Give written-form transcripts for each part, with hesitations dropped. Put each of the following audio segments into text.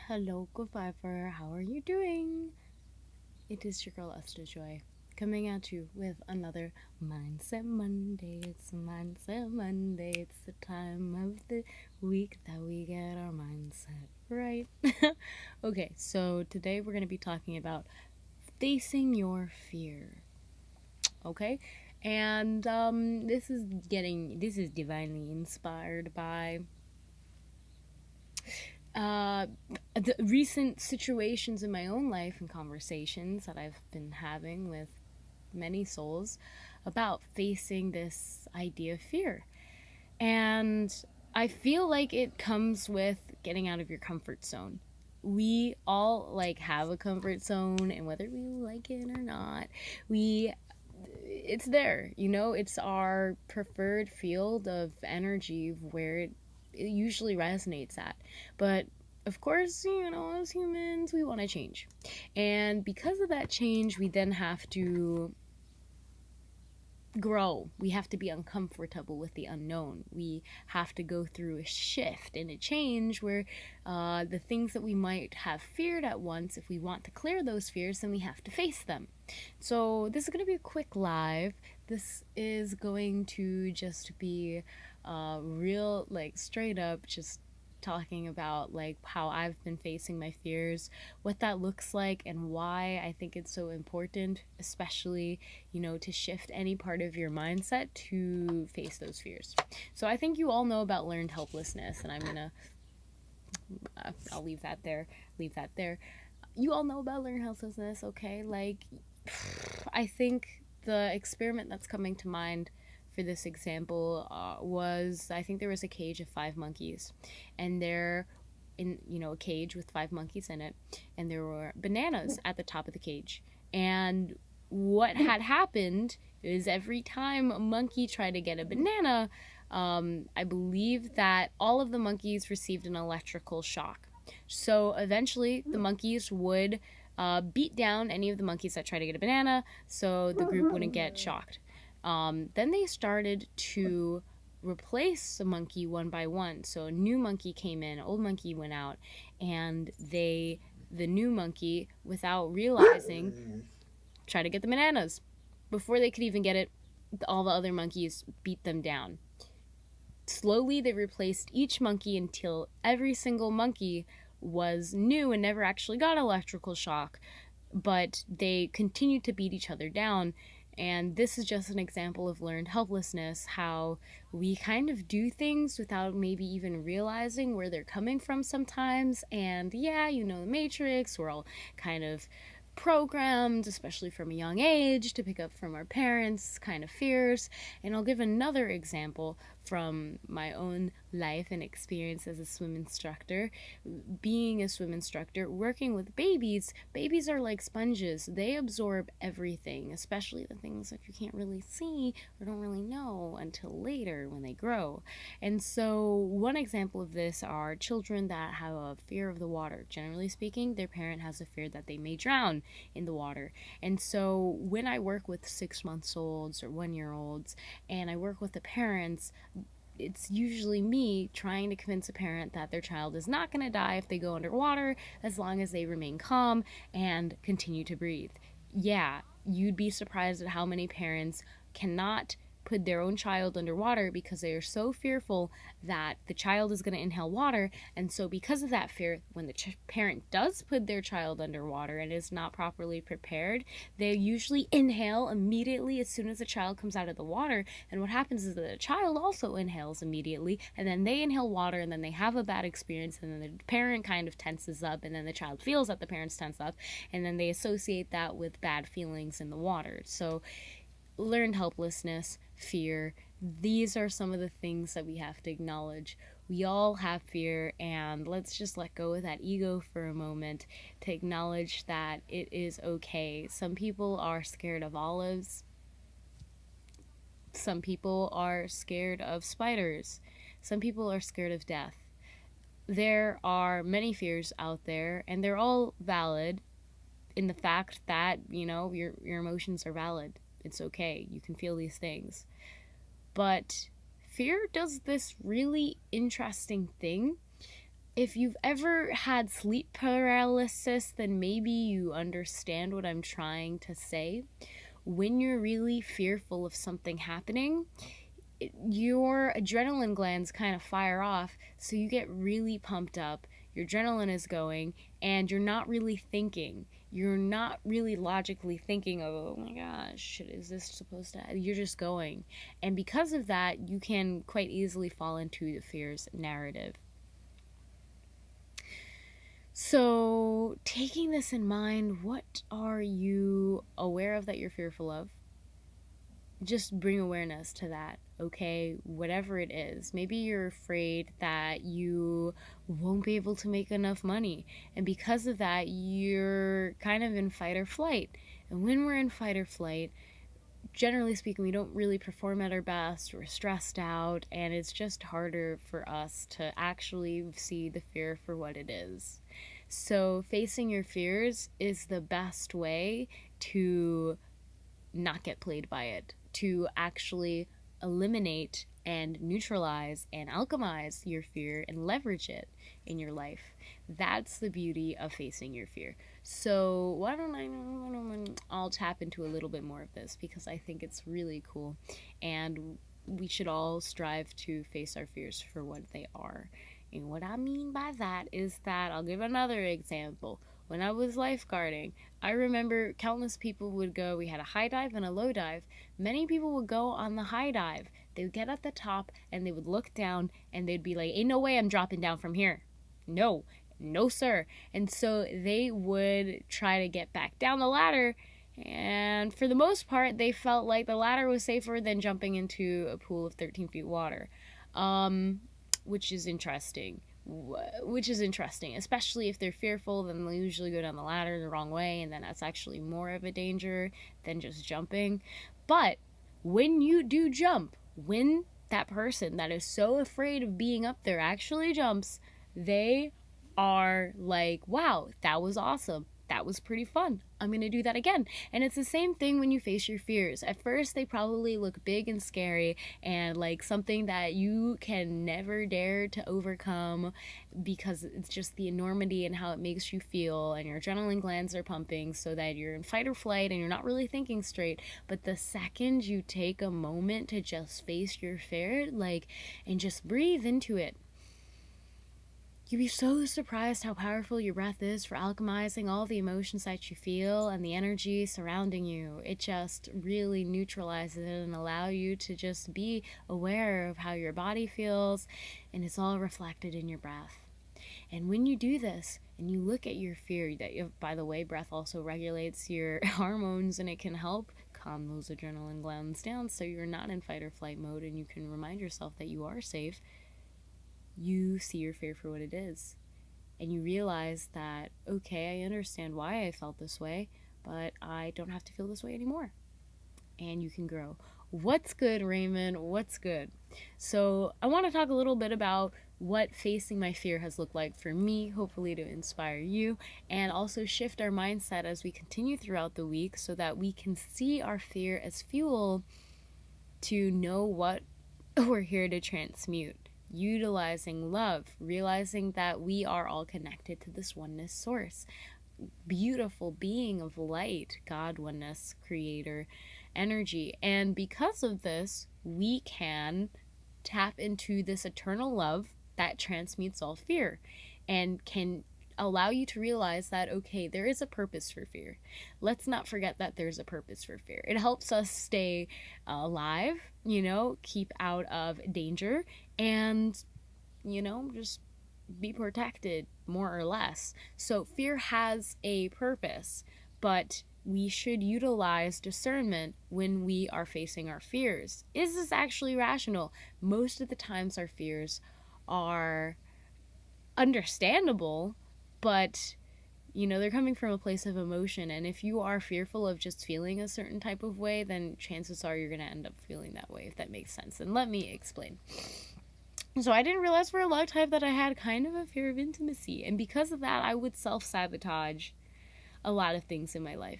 Hello, good viber. How are you doing? It is your girl Esther Joy coming at you with another Mindset Monday. It's Mindset Monday. It's the time of the week that we get our mindset right. Okay, so today we're going to be talking about facing your fear. Okay, and this is divinely inspired by the recent situations in my own life and conversations that I've been having with many souls about facing this idea of fear. And I feel like it comes with getting out of your comfort zone. We all have a comfort zone, and whether we like it or not, it's there, it's our preferred field of energy where it usually resonates at. But of course, as humans, we want to change. And because of that change, we then have to grow. We have to be uncomfortable with the unknown. We have to go through a shift and a change where the things that we might have feared at once, if we want to clear those fears, then we have to face them. So this is going to be a quick live. This is going to just be real, straight up, just talking about how I've been facing my fears, what that looks like, and why I think it's so important, especially to shift any part of your mindset to face those fears. So I think you all know about learned helplessness, and I'll leave that there. You all know about learned helplessness, okay? I think the experiment that's coming to mind for this example was, I think there was a cage of 5 monkeys, and they're in a cage with 5 monkeys in it, and there were bananas at the top of the cage. And what had happened is every time a monkey tried to get a banana, I believe that all of the monkeys received an electrical shock. So eventually the monkeys would beat down any of the monkeys that tried to get a banana, so the group wouldn't get shocked. Then they started to replace the monkey one by one. So a new monkey came in, old monkey went out, and the new monkey, without realizing, tried to get the bananas. Before they could even get it, all the other monkeys beat them down. Slowly they replaced each monkey until every single monkey was new and never actually got electrical shock, but they continued to beat each other down. And this is just an example of learned helplessness, how we kind of do things without maybe even realizing where they're coming from sometimes. And yeah, the Matrix, we're all kind of programmed, especially from a young age, to pick up from our parents' kind of fears. And I'll give another example from my own life and experience as a swim instructor. Being a swim instructor, working with babies are like sponges. They absorb everything, especially the things that you can't really see or don't really know until later when they grow. And so one example of this are children that have a fear of the water. Generally speaking, their parent has a fear that they may drown in the water. And so when I work with 6-month-olds or 1-year-olds, and I work with the parents, it's usually me trying to convince a parent that their child is not going to die if they go underwater, as long as they remain calm and continue to breathe. Yeah, you'd be surprised at how many parents cannot put their own child underwater because they are so fearful that the child is going to inhale water. And so because of that fear, when the parent does put their child underwater and is not properly prepared, they usually inhale immediately as soon as the child comes out of the water. And what happens is that the child also inhales immediately, and then they inhale water, and then they have a bad experience, and then the parent kind of tenses up, and then the child feels that the parents tense up, and then they associate that with bad feelings in the water. So learned helplessness, fear, these are some of the things that we have to acknowledge. We all have fear, and let's just let go of that ego for a moment to acknowledge that it is okay. Some people are scared of olives. Some people are scared of spiders. Some people are scared of death. There are many fears out there, and they're all valid in the fact that, your emotions are valid. It's okay. You can feel these things. But fear does this really interesting thing if you've ever had sleep paralysis, then maybe you understand what I'm trying to say. When you're really fearful of something happening, your adrenaline glands kind of fire off, so you get really pumped up, your adrenaline is going, and you're not really thinking. You're not really logically thinking of, oh my gosh, is this supposed to... You're just going. And because of that, you can quite easily fall into the fear's narrative. So, taking this in mind, what are you aware of that you're fearful of? Just bring awareness to that, okay? Whatever it is. Maybe you're afraid that you won't be able to make enough money, and because of that, you're kind of in fight or flight. And when we're in fight or flight, generally speaking, we don't really perform at our best. We're stressed out, and it's just harder for us to actually see the fear for what it is. So facing your fears is the best way to not get played by it, to actually eliminate and neutralize and alchemize your fear and leverage it in your life. That's the beauty of facing your fear. So why don't I'll tap into a little bit more of this, because I think it's really cool, and we should all strive to face our fears for what they are. And what I mean by that is that, I'll give another example. When I was lifeguarding, I remember countless people would go, we had a high dive and a low dive. Many people would go on the high dive. They would get at the top and they would look down and they'd be like, ain't no way I'm dropping down from here. No, sir. And so they would try to get back down the ladder, and for the most part, they felt like the ladder was safer than jumping into a pool of 13 feet water. Which is interesting, especially if they're fearful. Then they'll usually go down the ladder the wrong way, and then that's actually more of a danger than just jumping. But when you do jump, when that person that is so afraid of being up there actually jumps, they are like, wow, that was awesome. That was pretty fun. I'm going to do that again. And it's the same thing when you face your fears. At first, they probably look big and scary and like something that you can never dare to overcome, because it's just the enormity and how it makes you feel, and your adrenaline glands are pumping so that you're in fight or flight and you're not really thinking straight. But the second you take a moment to just face your fear, and just breathe into it, you'd be so surprised how powerful your breath is for alchemizing all the emotions that you feel and the energy surrounding you. It just really neutralizes it and allows you to just be aware of how your body feels, and it's all reflected in your breath. And when you do this and you look at your fear, by the way, breath also regulates your hormones, and it can help calm those adrenaline glands down so you're not in fight or flight mode, and you can remind yourself that you are safe. You see your fear for what it is, and you realize that, okay, I understand why I felt this way, but I don't have to feel this way anymore, and you can grow. What's good, Raymond? What's good? So I want to talk a little bit about what facing my fear has looked like for me, hopefully to inspire you, and also shift our mindset as we continue throughout the week so that we can see our fear as fuel to know what we're here to transmute. Utilizing love, realizing that we are all connected to this oneness source, beautiful being of light, God, oneness, creator, energy. And because of this, we can tap into this eternal love that transmutes all fear, and can allow you to realize that, okay, there is a purpose for fear. Let's not forget that there's a purpose for fear. It helps us stay alive, keep out of danger, and, just be protected, more or less. So fear has a purpose, but we should utilize discernment when we are facing our fears. Is this actually rational? Most of the times our fears are understandable, but they're coming from a place of emotion, and if you are fearful of just feeling a certain type of way, then chances are you're going to end up feeling that way, if that makes sense. And let me explain. So I didn't realize for a long time that I had kind of a fear of intimacy, and because of that, I would self-sabotage a lot of things in my life.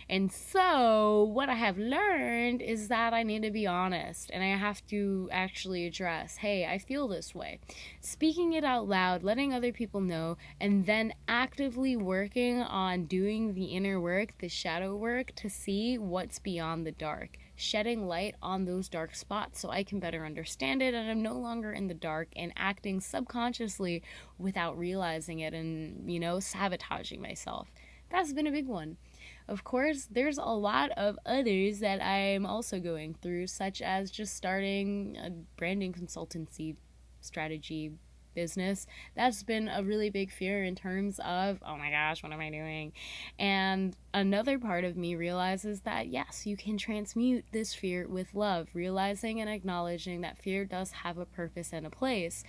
And so, what I have learned is that I need to be honest and I have to actually address, hey, I feel this way. Speaking it out loud, letting other people know, and then actively working on doing the inner work, the shadow work, to see what's beyond the dark. Shedding light on those dark spots so I can better understand it and I'm no longer in the dark and acting subconsciously without realizing it and, sabotaging myself. That's been a big one. Of course, there's a lot of others that I'm also going through, such as just starting a branding consultancy strategy business. That's been a really big fear in terms of, oh my gosh, what am I doing? And another part of me realizes that yes, you can transmute this fear with love, realizing and acknowledging that fear does have a purpose and a place,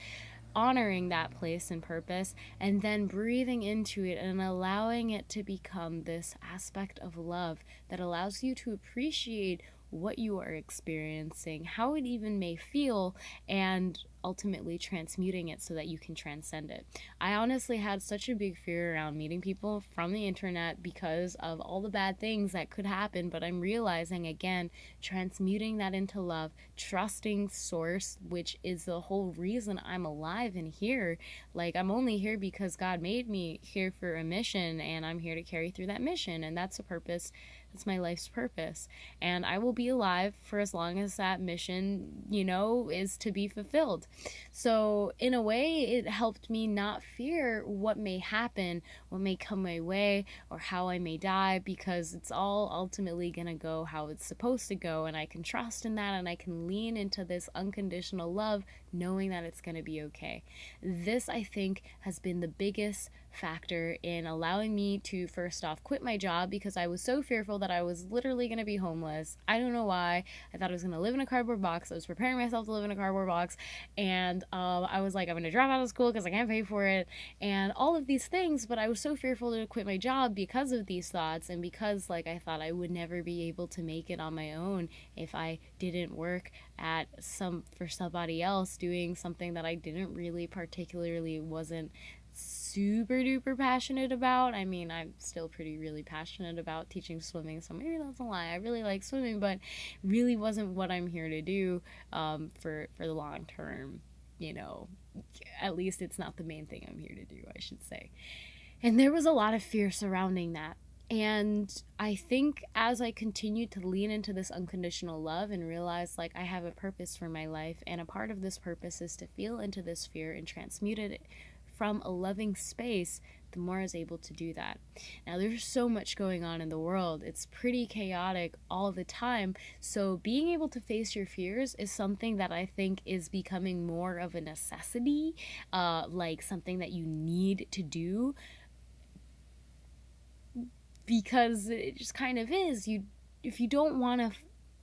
honoring that place and purpose, and then breathing into it and allowing it to become this aspect of love that allows you to appreciate what you are experiencing, how it even may feel, and ultimately transmuting it so that you can transcend it. I honestly had such a big fear around meeting people from the internet because of all the bad things that could happen, but I'm realizing again, transmuting that into love, trusting source, which is the whole reason I'm alive and here. Like, I'm only here because God made me here for a mission, and I'm here to carry through that mission, and that's a purpose. That's my life's purpose. And I will be alive for as long as that mission, is to be fulfilled. So, in a way, it helped me not fear what may happen, what may come my way, or how I may die, because it's all ultimately going to go how it's supposed to go. And I can trust in that, and I can lean into this unconditional love, knowing that it's going to be okay. This, I think, has been the biggest factor in allowing me to first off quit my job, because I was so fearful that I was literally going to be homeless. I don't know why. I thought I was going to live in a cardboard box. I was preparing myself to live in a cardboard box, and I was like, I'm going to drop out of school because I can't pay for it, and all of these things. But I was so fearful to quit my job because of these thoughts, and because I thought I would never be able to make it on my own if I didn't work for somebody else, doing something that I didn't really particularly wasn't super duper passionate about. I mean, I'm still really passionate about teaching swimming, so maybe that's a lie. I really like swimming, but really wasn't what I'm here to do for the long term. At least it's not the main thing I'm here to do, I should say. And there was a lot of fear surrounding that. And I think as I continued to lean into this unconditional love and realize I have a purpose for my life, and a part of this purpose is to feel into this fear and transmute it from a loving space, the more I was able to do that. Now, there's so much going on in the world. It's pretty chaotic all the time. So being able to face your fears is something that I think is becoming more of a necessity, something that you need to do, because it just kind of is. If you don't want to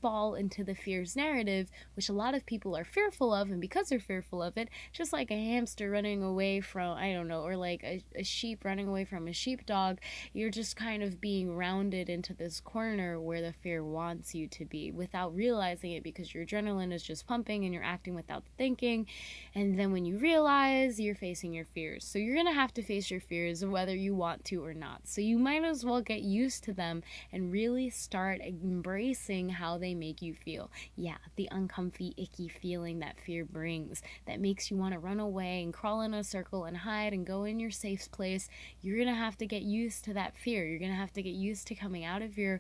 fall into the fears narrative, which a lot of people are fearful of, and because they're fearful of it, just like a hamster running away from, I don't know, or like a sheep running away from a sheepdog, you're just kind of being rounded into this corner where the fear wants you to be without realizing it, because your adrenaline is just pumping and you're acting without thinking. And then when you realize, you're facing your fears. So you're gonna have to face your fears whether you want to or not. So you might as well get used to them and really start embracing how they make you feel. Yeah, the uncomfy, icky feeling that fear brings, that makes you want to run away and crawl in a circle and hide and go in your safe place. You're gonna have to get used to that fear. You're gonna have to get used to coming out of your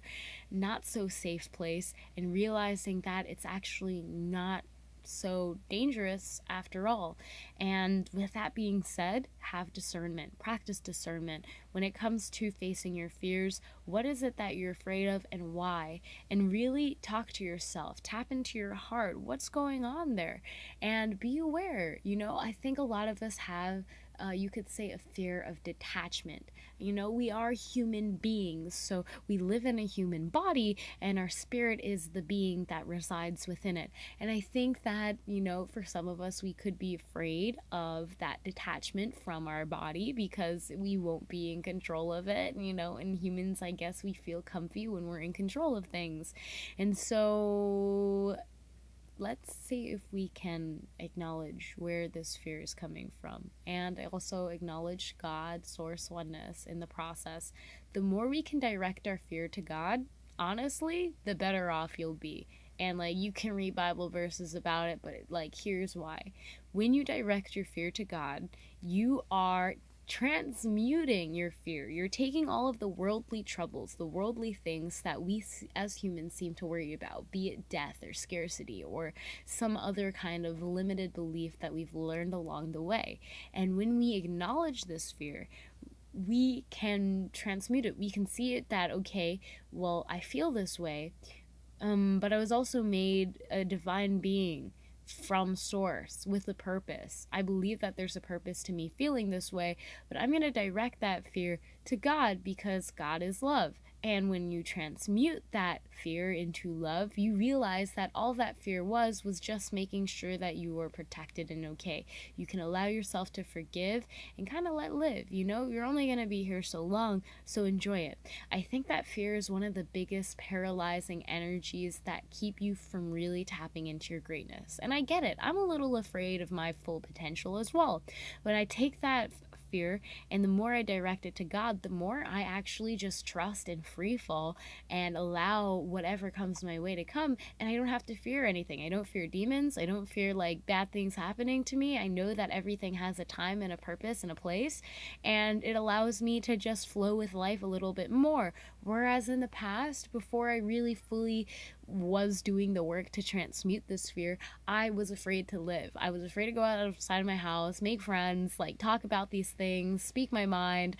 not so safe place and realizing that it's actually not so dangerous after all. And with that being said, have discernment, practice discernment when it comes to facing your fears. What is it that you're afraid of and why? And really talk to yourself, tap into your heart. What's going on there? And be aware. I think a lot of us have you could say a fear of detachment. We are human beings, so we live in a human body, and our spirit is the being that resides within it. And I think that, for some of us, we could be afraid of that detachment from our body because we won't be in control of it. And humans, I guess we feel comfy when we're in control of things. And so let's see if we can acknowledge where this fear is coming from, and also acknowledge God, source, oneness in the process. The more we can direct our fear to God, honestly, the better off you'll be. And like, you can read Bible verses about it, but like, here's why. When you direct your fear to God, you are transmuting your fear. You're taking all of the worldly troubles, the worldly things that we as humans seem to worry about, be it death or scarcity or some other kind of limited belief that we've learned along the way. And when we acknowledge this fear, we can transmute it. We can see it that, okay, well, I feel this way, but I was also made a divine being from source with a purpose. I believe that there's a purpose to me feeling this way, but I'm going to direct that fear to God because God is love. And when you transmute that fear into love, you realize that all that fear was just making sure that you were protected and okay. You can allow yourself to forgive and kind of let live. You know, you're only going to be here so long, so enjoy it. I think that fear is one of the biggest paralyzing energies that keep you from really tapping into your greatness. And I get it. I'm a little afraid of my full potential as well. But I take that fear, and the more I direct it to God, the more I actually just trust and free fall and allow whatever comes my way to come. And I don't have to fear anything. I don't fear demons. I don't fear like bad things happening to me. I know that everything has a time and a purpose and a place, and it allows me to just flow with life a little bit more. Whereas in the past, before I really fully was doing the work to transmute this fear, I was afraid to live. I was afraid to go outside of my house, make friends, like talk about these things, speak my mind.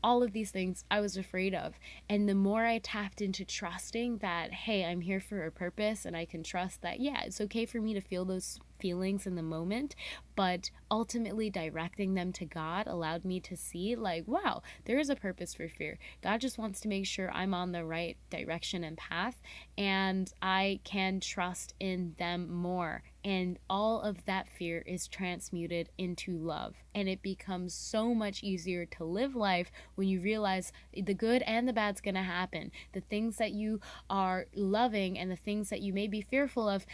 All of these things I was afraid of. And the more I tapped into trusting that, hey, I'm here for a purpose, and I can trust that, yeah, it's okay for me to feel those feelings in the moment, but ultimately directing them to God allowed me to see, like, wow, there is a purpose for fear. God just wants to make sure I'm on the right direction and path, and I can trust in them more. And all of that fear is transmuted into love. And it becomes so much easier to live life when you realize the good and the bad's going to happen. The things that you are loving and the things that you may be fearful of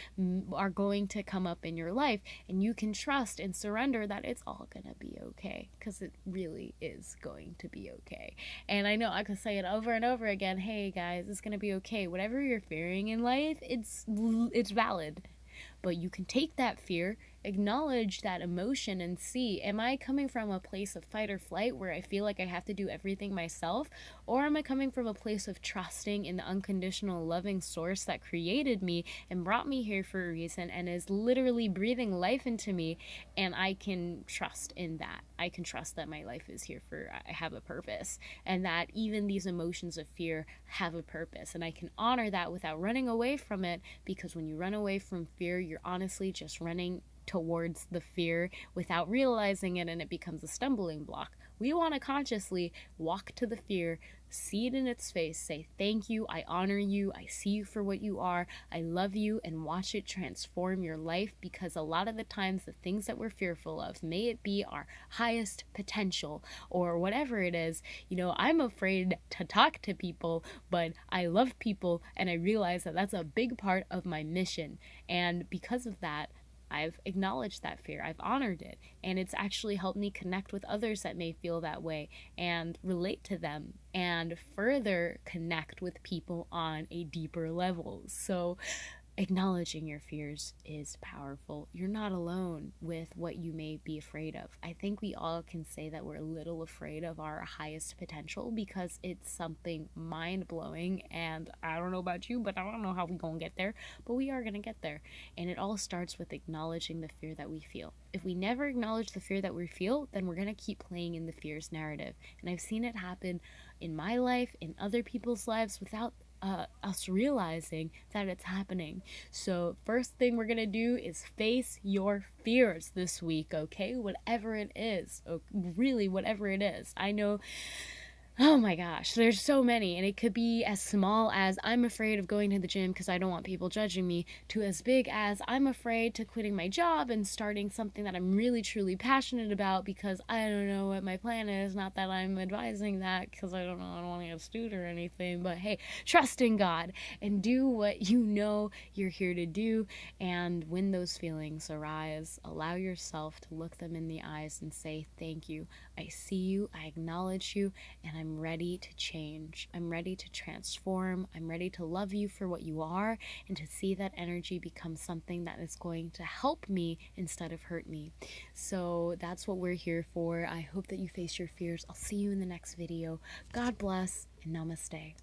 are going to come up in your life. And you can trust and surrender that it's all going to be okay, because it really is going to be okay. And I know I could say it over and over again, hey guys, it's going to be okay. Whatever you're fearing in life, it's valid. But you can take that fear, acknowledge that emotion, and see, am I coming from a place of fight or flight where I feel like I have to do everything myself? Or am I coming from a place of trusting in the unconditional loving source that created me and brought me here for a reason and is literally breathing life into me, and I can trust in that. I can trust that my life is here for, I have a purpose, and that even these emotions of fear have a purpose, and I can honor that without running away from it, because when you run away from fear, you're honestly just running towards the fear without realizing it, and it becomes a stumbling block. We want to consciously walk to the fear, see it in its face, say, thank you, I honor you, I see you for what you are, I love you, and watch it transform your life. Because a lot of the times the things that we're fearful of, may it be our highest potential or whatever it is, you know, I'm afraid to talk to people, but I love people, and I realize that that's a big part of my mission. And because of that, I've acknowledged that fear, I've honored it, and it's actually helped me connect with others that may feel that way and relate to them and further connect with people on a deeper level. So acknowledging your fears is powerful. You're not alone with what you may be afraid of. I think we all can say that we're a little afraid of our highest potential because it's something mind-blowing, and I don't know about you, but I don't know how we're gonna get there, but we are gonna get there. And it all starts with acknowledging the fear that we feel. If we never acknowledge the fear that we feel, then we're gonna keep playing in the fear's narrative. And I've seen it happen in my life, in other people's lives, without us realizing that it's happening. So first thing we're gonna do is face your fears this week, okay? Whatever it is, really whatever it is. I know Oh my gosh, there's so many, and it could be as small as I'm afraid of going to the gym because I don't want people judging me, to as big as I'm afraid to quitting my job and starting something that I'm really truly passionate about because I don't know what my plan is. Not that I'm advising that because I don't know, I don't want to get sued or anything, but hey, trust in God and do what you know you're here to do. And when those feelings arise, allow yourself to look them in the eyes and say, thank you. I see you, I acknowledge you, and I'm ready to change. I'm ready to transform. I'm ready to love you for what you are and to see that energy become something that is going to help me instead of hurt me. So that's what we're here for. I hope that you face your fears. I'll see you in the next video. God bless and namaste.